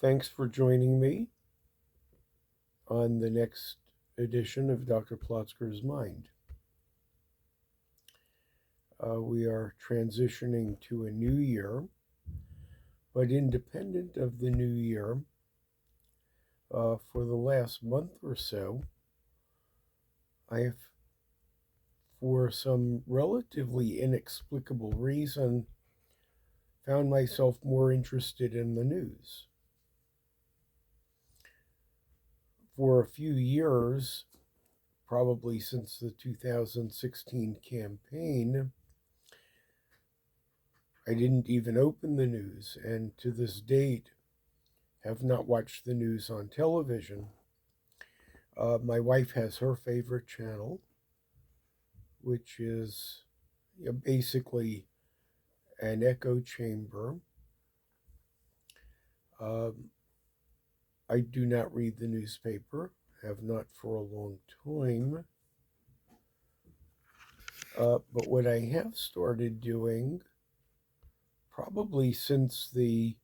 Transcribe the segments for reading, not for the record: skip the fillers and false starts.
Thanks for joining me on the next edition of Dr. Plotzker's Mind. We are transitioning to a new year, but independent of the new year, for the last month or so, I have, for some relatively inexplicable reason, found myself more interested in the news. For a few years, probably since the 2016 campaign, I didn't even open the news, and to this date have not watched the news on television. My wife has her favorite channel, which is basically an echo chamber. I do not read the newspaper, have not for a long time. But what I have started doing, probably since the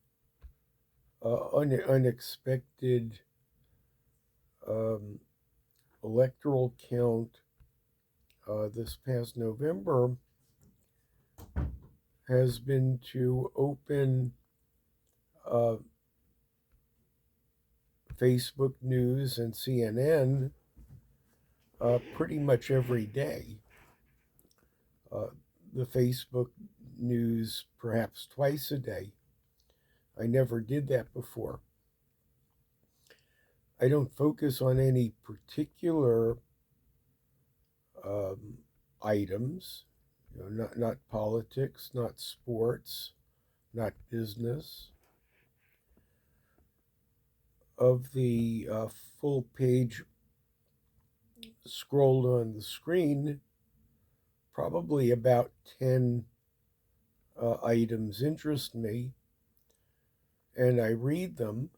unexpected electoral count this past November, has been to open Facebook News and CNN pretty much every day. The Facebook News perhaps twice a day. I never did that before. I don't focus on any particular items, not politics, not sports, not business. Of the full page scrolled on the screen, probably about 10 items interest me, and I read them.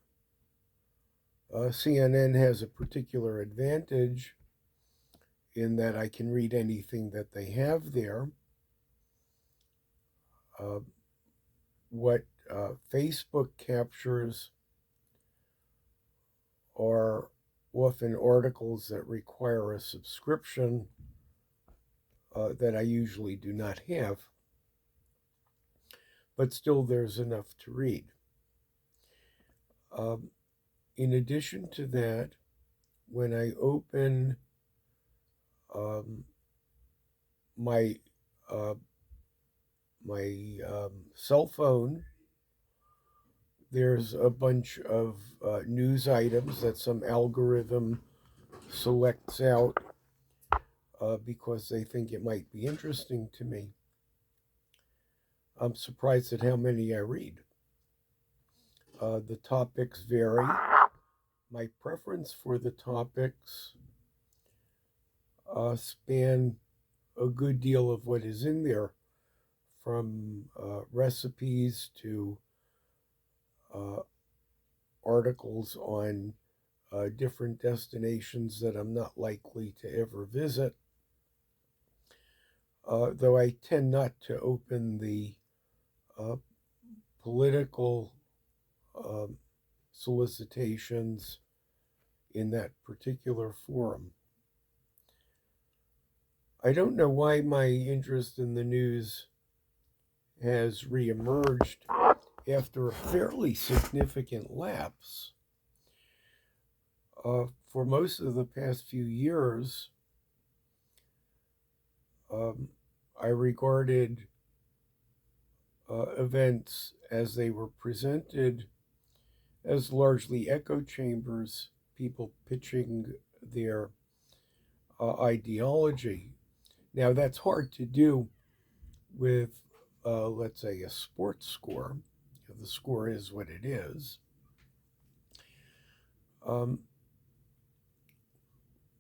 CNN has a particular advantage in that I can read anything that they have there. What Facebook captures are often articles that require a subscription that I usually do not have, but still there's enough to read. In addition to that, when I open my cell phone, there's a bunch of news items that some algorithm selects out because they think it might be interesting to me. I'm surprised at how many I read. The topics vary. My preference for the topics span a good deal of what is in there, from recipes to articles on different destinations that I'm not likely to ever visit. Though I tend not to open the political solicitations in that particular forum. I don't know why my interest in the news has reemerged after a fairly significant lapse. For most of the past few years, I regarded events as they were presented as largely echo chambers, people pitching their ideology. Now, that's hard to do with, let's say, a sports score. The score is what it is.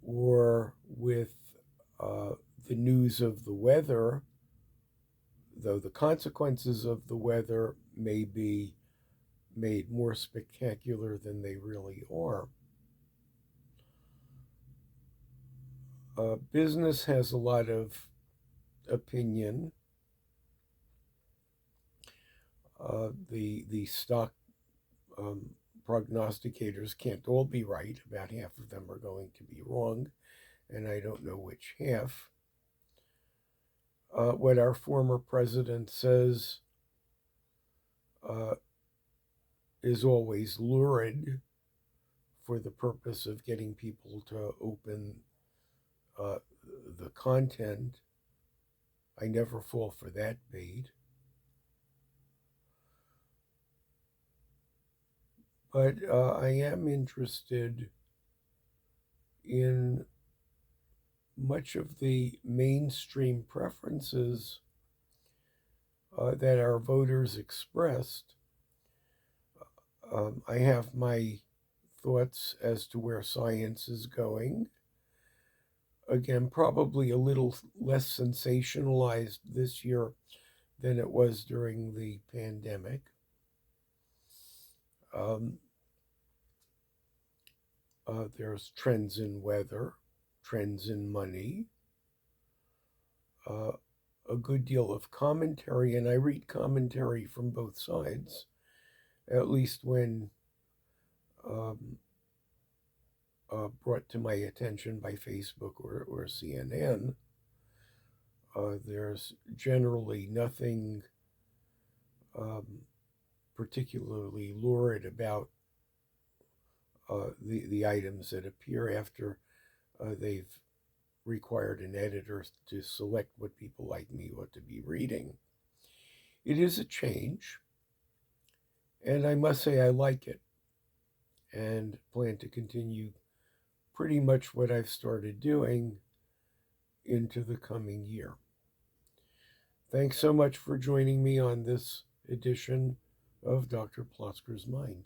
Or with the news of the weather, though the consequences of the weather may be made more spectacular than they really are. Business has a lot of opinion. The stock prognosticators can't all be right. About half of them are going to be wrong, and I don't know which half. What our former president says uh, is always lurid for the purpose of getting people to open uh, the content. I never fall for that bait. But I am interested in much of the mainstream preferences that our voters expressed. I have my thoughts as to where science is going. Again, probably a little less sensationalized this year than it was during the pandemic. Um, there's trends in weather, trends in money, uh, a good deal of commentary, and I read commentary from both sides, at least when um, brought to my attention by Facebook or CNN. There's generally nothing um, particularly lurid about the items that appear after they've required an editor to select what people like me ought to be reading. It is a change, and I must say I like it and plan to continue pretty much what I've started doing into the coming year. Thanks so much for joining me on this edition of Dr. Plotzker's Mind.